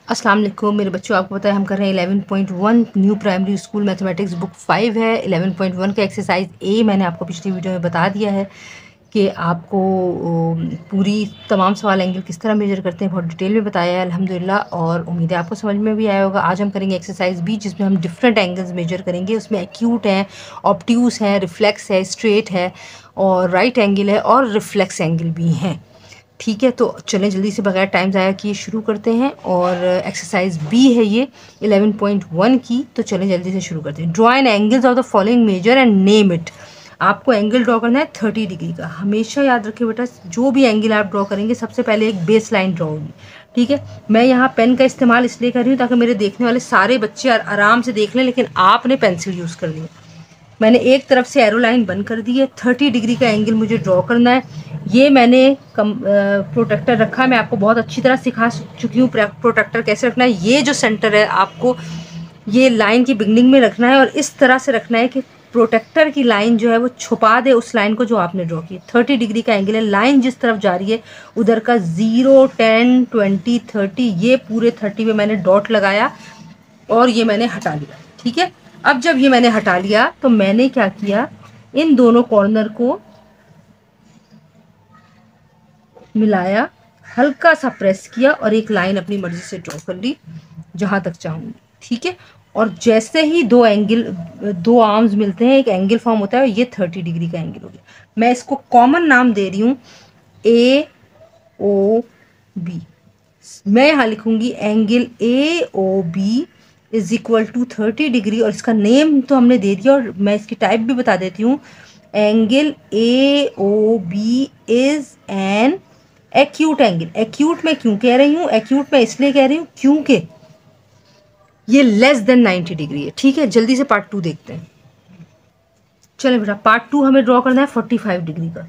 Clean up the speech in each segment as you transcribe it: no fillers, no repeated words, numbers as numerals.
अस्सलाम वालेकुम मेरे बच्चों, आपको पता है हम कर रहे हैं 11.1 new primary school mathematics book 5 है। 11.1 का एक्सरसाइज ए मैंने आपको पिछली वीडियो में बता दिया है कि आपको पूरी तमाम सवाल एंगल किस तरह मेजर करते हैं बहुत डिटेल में बताया है अल्हम्दुलिल्लाह, और उम्मीद है आपको समझ में भी आया होगा। आज हम करेंगे एक्सरसाइज बी जिसमें हम डिफरेंट एंगल्स मेजर करेंगे। उसमें एक्यूट है, ऑब्ट्यूस है, रिफ्लेक्स है, स्ट्रेट है और राइट एंगल है और रिफ्लेक्स एंगल भी हैं। ठीक है, तो चलें जल्दी से बगैर टाइम ज़ाया किए शुरू करते हैं। और एक्सरसाइज बी है ये 11.1 की, तो चलें जल्दी से शुरू करते हैं। Draw an angles of the following measure and name it. आपको एंगल ड्रॉ करना है 30 डिग्री का। हमेशा याद रखिए बेटा, जो भी एंगल आप ड्रॉ करेंगे सबसे पहले एक बेस लाइन ड्रॉ होगी। ठीक है, मैं यहाँ पेन का इस्तेमाल इसलिए कर रही हूँ ताकि मेरे देखने वाले सारे बच्चे आराम से देख लें, लेकिन आपने पेंसिल यूज़ कर ली। मैंने एक तरफ से एरो लाइन बंद कर दी है। 30 डिग्री का एंगल मुझे ड्रॉ करना है। ये मैंने प्रोटेक्टर रखा, मैं आपको बहुत अच्छी तरह सिखा चुकी हूँ प्रोटेक्टर कैसे रखना है। ये जो सेंटर है आपको ये लाइन की बिगनिंग में रखना है और इस तरह से रखना है कि प्रोटेक्टर की लाइन जो है वो छुपा दे उस लाइन को जो आपने ड्रॉ की। 30 डिग्री का एंगल है, लाइन जिस तरफ जा रही है उधर का 0, 10, 20, 30, ये पूरे 30 में मैंने डॉट लगाया और ये मैंने हटा लिया। ठीक है, अब जब ये मैंने हटा लिया तो मैंने क्या किया, इन दोनों कॉर्नर को मिलाया, हल्का सा प्रेस किया और एक लाइन अपनी मर्जी से ड्रॉ कर ली जहां तक चाहूंगी। ठीक है, और जैसे ही दो आर्म्स मिलते हैं एक एंगल फॉर्म होता है और ये 30 डिग्री का एंगल हो गया। मैं इसको कॉमन नाम दे रही हूँ AOB। मैं यहाँ लिखूंगी angle AOB is equal to 30 degree, और इसका नेम तो हमने दे दिया और मैं इसकी टाइप भी बता देती हूँ। Angle AOB is an acute angle. Acute मैं क्यों कह रही हूँ, एक्यूट मैं इसलिए कह रही हूँ क्योंकि ये लेस देन 90 डिग्री है। ठीक है, जल्दी से पार्ट 2 देखते हैं। चलें बेटा, पार्ट 2 हमें ड्रॉ करना है 45 डिग्री का।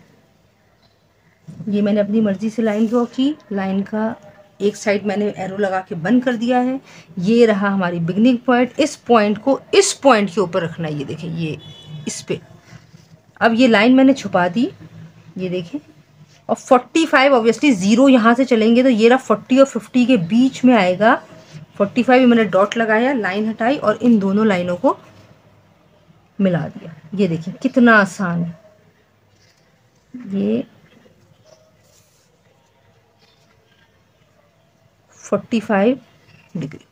ये मैंने अपनी मर्जी से लाइन ड्रॉ की, लाइन का एक साइड मैंने एरो लगा के बंद कर दिया है। ये रहा हमारी बिगनिंग पॉइंट। इस पॉइंट को इस पॉइंट के ऊपर रखना है, ये देखें, ये इस पे। अब ये लाइन मैंने छुपा दी, ये देखें, और 45 ऑब्वियसली 0 यहाँ से चलेंगे तो ये रहा 40 और 50 के बीच में आएगा। 45 में मैंने डॉट लगाया, लाइन हटाई और इन दोनों लाइनों को मिला दिया। ये देखिए कितना आसान है ये। 45 डिग्री।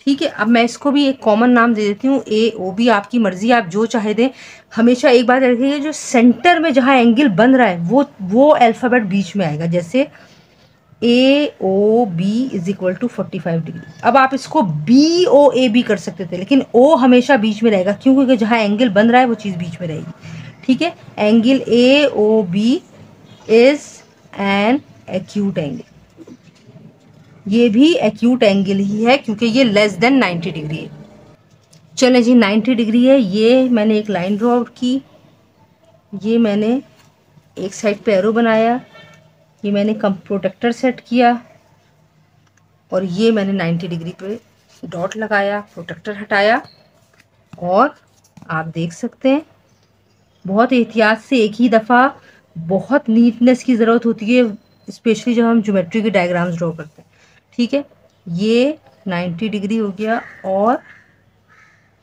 ठीक है, अब मैं इसको भी एक कॉमन नाम दे देती हूँ AOB। आपकी मर्जी, आप जो चाहे दें। हमेशा एक बात रखिएगा, जो सेंटर में जहाँ एंगल बन रहा है वो अल्फ़ाबेट बीच में आएगा, जैसे AOB is equal to 45 degree. अब आप इसको BOAB कर सकते थे, लेकिन O हमेशा बीच में रहेगा क्योंकि जहाँ एंगल बन रहा है वो चीज़ बीच में रहेगी। ठीक है, angle AOB is an acute angle. ये भी एक्यूट एंगल ही है क्योंकि ये लेस देन 90 डिग्री है। चलें जी, 90 डिग्री है। ये मैंने एक लाइन ड्रॉ की, ये मैंने एक साइड पे एरो बनाया, ये मैंने प्रोटेक्टर सेट किया और ये मैंने 90 डिग्री पे डॉट लगाया, प्रोटेक्टर हटाया। और आप देख सकते हैं बहुत एहतियात से एक ही दफ़ा, बहुत नीटनेस की ज़रूरत होती है स्पेशली जब हम ज्योमेट्री के डायग्राम्स ड्रॉ करते हैं। ठीक है, ये 90 डिग्री हो गया और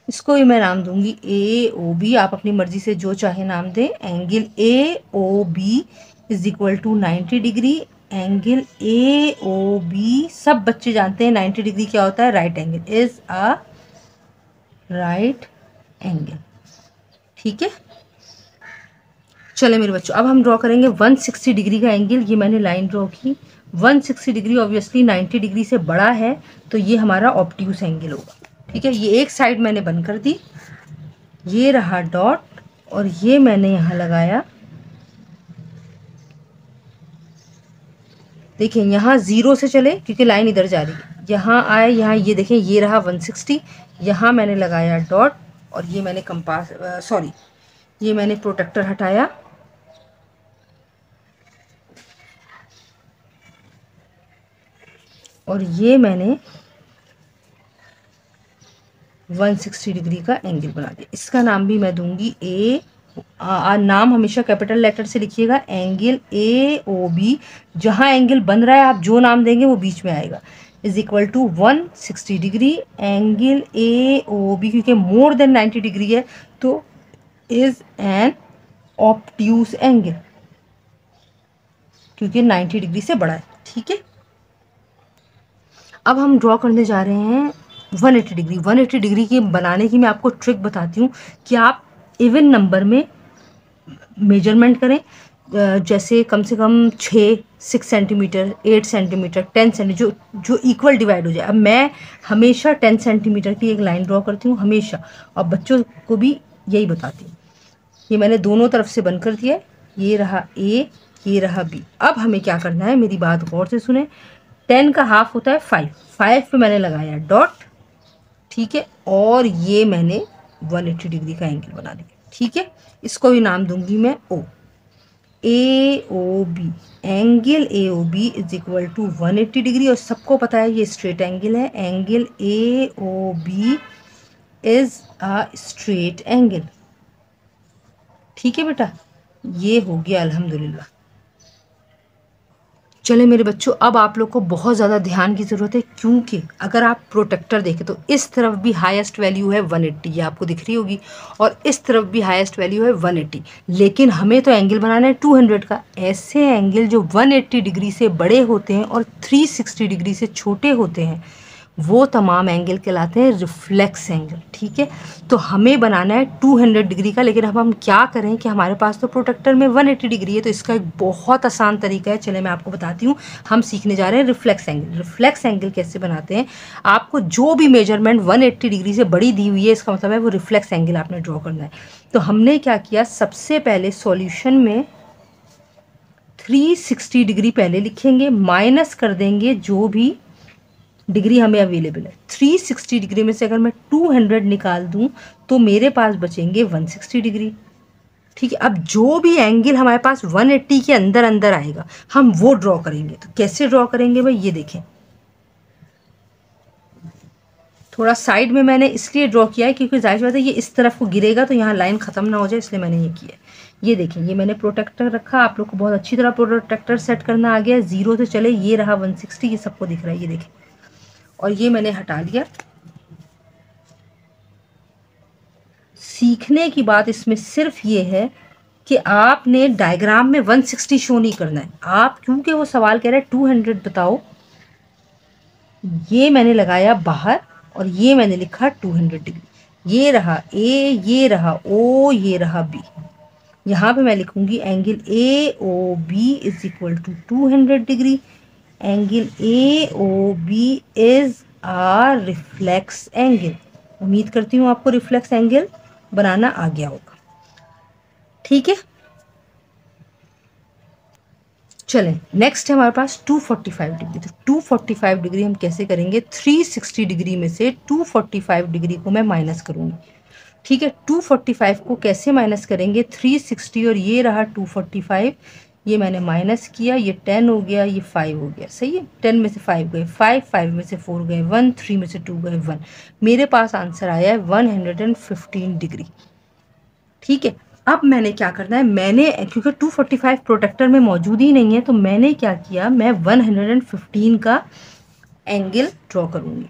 इसको भी मैं नाम दूंगी AOB। आप अपनी मर्जी से जो चाहे नाम दें। Angle AOB is equal to 90 degree. Angle AOB सब बच्चे जानते हैं 90 डिग्री क्या होता है, right angle is a right angle. ठीक है, चले मेरे बच्चों, अब हम ड्रॉ करेंगे 160 डिग्री का एंगल। ये मैंने लाइन ड्रॉ की। 160 डिग्री ऑब्वियसली 90 डिग्री से बड़ा है तो ये हमारा ऑब्ट्यूस एंगल होगा। ठीक है, ये एक साइड मैंने बंद कर दी, ये रहा डॉट और ये मैंने यहाँ लगाया। देखिए यहाँ 0 से चले क्योंकि लाइन इधर जा रही है, यहाँ आए, यहाँ ये देखें, ये रहा 160। यहाँ मैंने लगाया डॉट और ये मैंने ये मैंने प्रोटेक्टर हटाया और ये मैंने 160 डिग्री का एंगल बना दिया। इसका नाम भी मैं दूंगी नाम हमेशा कैपिटल लेटर से लिखिएगा, एंगल AOB। जहाँ एंगल बन रहा है आप जो नाम देंगे वो बीच में आएगा। Is equal to 160 degree. Angle A O B क्योंकि मोर देन 90 डिग्री है तो इज एन ऑब्ट्यूज एंगल, क्योंकि 90 डिग्री से बड़ा है। ठीक है, अब हम ड्रॉ करने जा रहे हैं 180 डिग्री। 180 डिग्री की बनाने की मैं आपको ट्रिक बताती हूँ कि आप इवन नंबर में मेजरमेंट करें, जैसे कम से कम 6 सेंटीमीटर, 8 सेंटीमीटर, 10 सेंटीमीटर, जो इक्वल डिवाइड हो जाए। अब मैं हमेशा 10 सेंटीमीटर की एक लाइन ड्रॉ करती हूँ हमेशा, और बच्चों को भी यही बताती हूँ। ये मैंने दोनों तरफ से बंद कर दिया है, ये रहा ए, ये रहा बी। अब हमें क्या करना है, मेरी बात गौर से सुने। 10 का हाफ होता है 5, 5 पे मैंने लगाया डॉट। ठीक है, और ये मैंने 180 डिग्री का एंगल बना दिया। ठीक है, इसको भी नाम दूंगी मैं O. A O B, angle A O B is equal to 180 degree, और सबको पता है ये स्ट्रेट एंगल है। Angle A O B is a straight angle. ठीक है बेटा, ये हो गया अल्हम्दुलिल्लाह। चले मेरे बच्चों, अब आप लोग को बहुत ज़्यादा ध्यान की ज़रूरत है, क्योंकि अगर आप प्रोटेक्टर देखें तो इस तरफ भी हाईएस्ट वैल्यू है 180, ये आपको दिख रही होगी, और इस तरफ भी हाईएस्ट वैल्यू है 180। लेकिन हमें तो एंगल बनाना है 200 का। ऐसे एंगल जो 180 डिग्री से बड़े होते हैं और 360 डिग्री से छोटे होते हैं, वो तमाम एंगल कहलाते हैं रिफ्लेक्स एंगल। ठीक है, तो हमें बनाना है 200 डिग्री का, लेकिन अब हम क्या करें कि हमारे पास तो प्रोटेक्टर में 180 डिग्री है, तो इसका एक बहुत आसान तरीका है। चले मैं आपको बताती हूँ। हम सीखने जा रहे हैं रिफ्लेक्स एंगल। रिफ्लेक्स एंगल कैसे बनाते हैं, आपको जो भी मेजरमेंट 180 डिग्री से बड़ी दी हुई है, इसका मतलब है वो रिफ्लेक्स एंगल आपने ड्रॉ करना है। तो हमने क्या किया, सबसे पहले सॉल्यूशन में 360 डिग्री पहले लिखेंगे, माइनस कर देंगे जो भी डिग्री हमें अवेलेबल है। 360 डिग्री में से अगर मैं 200 निकाल दूं तो मेरे पास बचेंगे 160 डिग्री। ठीक है, अब जो भी एंगल हमारे पास 180 के अंदर अंदर आएगा हम वो ड्रॉ करेंगे। तो कैसे ड्रॉ करेंगे भाई, ये देखें। थोड़ा साइड में मैंने इसलिए ड्रॉ किया है क्योंकि जाहिर बात है ये इस तरफ को गिरेगा तो यहाँ लाइन ख़त्म ना हो जाए, इसलिए मैंने ये किया। ये देखें, ये मैंने प्रोटेक्टर रखा। आप लोग को बहुत अच्छी तरह प्रोटेक्टर सेट करना आ गया। जीरो से चले, ये रहा 160, ये सबको दिख रहा है, ये देखें। और ये मैंने हटा लिया। सीखने की बात इसमें सिर्फ ये है कि आपने डायग्राम में 160 शो नहीं करना है। आप, क्योंकि वो सवाल कह रहा है 200 बताओ, ये मैंने लगाया बाहर और ये मैंने लिखा 200 डिग्री। ये रहा ए, ये रहा ओ, ये रहा बी। यहाँ पे मैं लिखूंगी angle A O B is equal to 200 degree. Angle A O B is a reflex angle. उम्मीद करती हूँ आपको रिफ्लेक्स एंगल बनाना आ गया होगा। ठीक है, चलें नेक्स्ट है हमारे पास 245 डिग्री। तो 245 डिग्री हम कैसे करेंगे, 360 डिग्री में से 245 डिग्री को मैं माइनस करूँगी। ठीक है, 245 को कैसे माइनस करेंगे, 360 और ये रहा 245, ये मैंने माइनस किया, ये 10 हो गया, ये 5 हो गया। सही है, 10 में से 5 गए 5, 5 में से 4 गए 1, 3 में से 2 गए 1। मेरे पास आंसर आया है 115 डिग्री। ठीक है, अब मैंने क्या करना है, मैंने क्योंकि 245 प्रोटेक्टर में मौजूद ही नहीं है, तो मैंने क्या किया, मैं 115 का एंगल ड्रॉ करूंगी।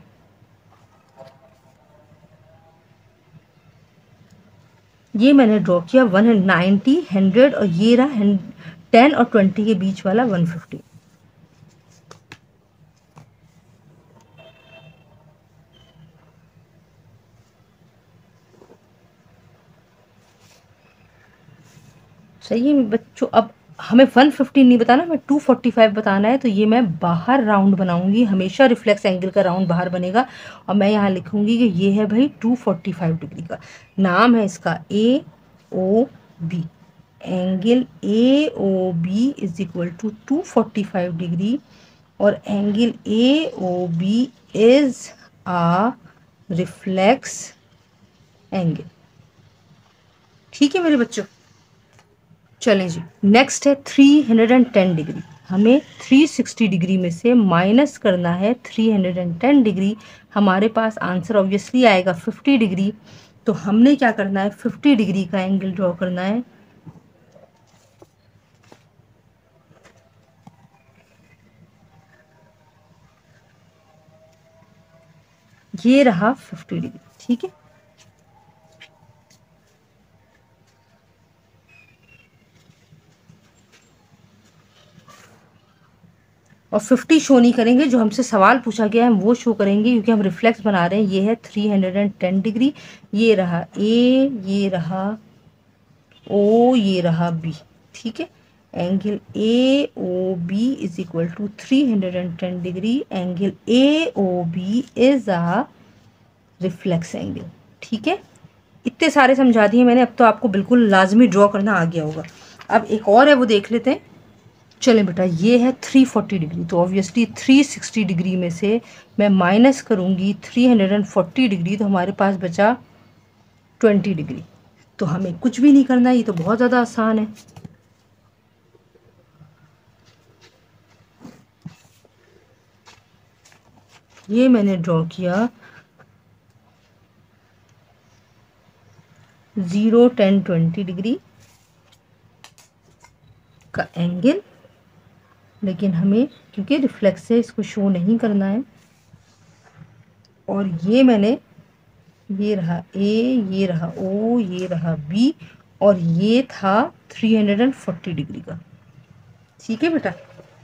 ये मैंने ड्रॉ किया 190, 100 और ये रहा 10 और 20 के बीच वाला 150। सही है बच्चों, अब हमें 115 नहीं बताना, हमें 245 बताना है। तो ये मैं बाहर राउंड बनाऊंगी, हमेशा रिफ्लेक्स एंगल का राउंड बाहर बनेगा, और मैं यहाँ लिखूंगी कि ये है भाई 245 डिग्री का। नाम है इसका A O B. Angle A O B is equal to 245 degree, और angle A O B is a reflex angle. ठीक है मेरे बच्चों, चलें जी, नेक्स्ट है 310 डिग्री। हमें 360 डिग्री में से माइनस करना है 310 डिग्री। हमारे पास आंसर ऑब्वियसली आएगा 50 डिग्री। तो हमने क्या करना है, 50 डिग्री का एंगल ड्रॉ करना है। ये रहा 50 डिग्री, ठीक है। और 50 शो नहीं करेंगे, जो हमसे सवाल पूछा गया है हम वो शो करेंगे, क्योंकि हम रिफ्लेक्स बना रहे हैं। ये है 310 डिग्री, ये रहा ए, ये रहा ओ, ये रहा बी, ठीक है। Angle A O B is equal to 310 degree. Angle A O B is a reflex angle, ठीक है। इतने सारे समझा दिए मैंने, अब तो आपको बिल्कुल लाजमी ड्रॉ करना आ गया होगा। अब एक और है, वो देख लेते हैं। चलें बेटा, ये है 340 डिग्री, तो ऑब्वियसली 360 डिग्री में से मैं माइनस करूँगी 340 डिग्री, तो हमारे पास बचा 20 डिग्री। तो हमें कुछ भी नहीं करना, ये तो बहुत ज़्यादा आसान है। ये मैंने ड्रॉ किया 0, 10, 20 डिग्री का एंगल, लेकिन हमें क्योंकि रिफ्लेक्स है इसको शो नहीं करना है। और ये मैंने, ये रहा ए, ये रहा ओ, ये रहा बी, और ये था 340 डिग्री का, ठीक है बेटा।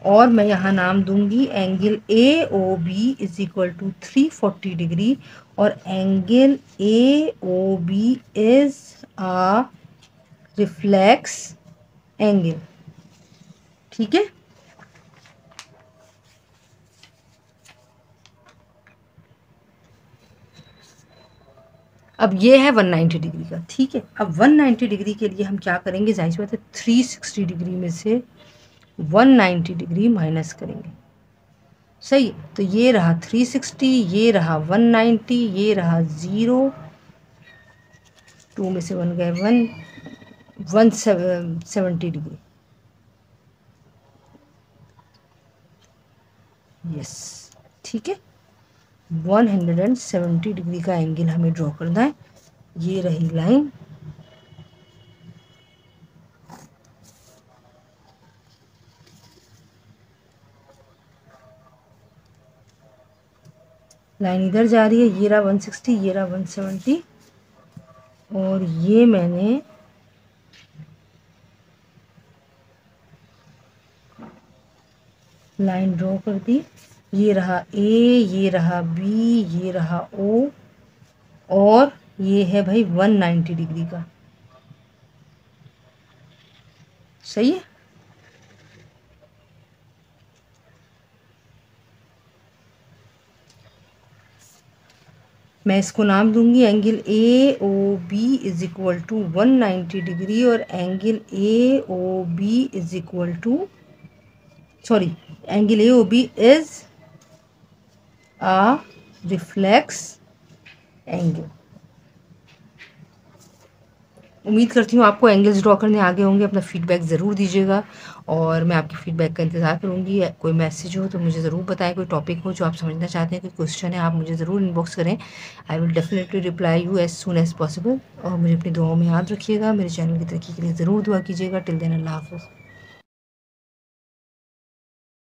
और मैं यहाँ नाम दूंगी angle A O B is equal to 340 degree, और angle A O B is a reflex angle, ठीक है। अब ये है 190 डिग्री का, ठीक है। अब 190 डिग्री के लिए हम क्या करेंगे, जाहिर सी बात है 360 डिग्री में से 190 डिग्री माइनस करेंगे, सही। तो ये रहा 360, ये रहा 190, ये रहा 0, 2 में से 1 गए 170 डिग्री, यस, ठीक है। 170 डिग्री का एंगल हमें ड्रॉ करना है। ये रही लाइन, लाइन इधर जा रही है, ये रहा 160, ये रहा 170, और ये मैंने लाइन ड्रॉ कर दी। ये रहा ए, ये रहा बी, ये रहा ओ, और ये है भाई 190 डिग्री का, सही है। मैं इसको नाम दूंगी angle A O B is equal to 190 degree, और angle A O B is equal to, sorry, angle A O B is a reflex angle. उम्मीद करती हूँ आपको एंगल्स ड्रॉ करने आगे होंगे। अपना फीडबैक ज़रूर दीजिएगा, और मैं आपकी फ़ीडबैक का इंतज़ार करूँगी। कोई मैसेज हो तो मुझे ज़रूर बताएं, कोई टॉपिक हो जो आप समझना चाहते हैं, कोई क्वेश्चन है, आप मुझे ज़रूर इनबॉक्स करें। I will definitely reply you as soon as possible. और मुझे अपनी दुआओं में याद रखिएगा। मेरे चैनल की तरक्की के लिए ज़रूर दुआ कीजिएगा। टिल देन, अल्लाह हाफ़िज़।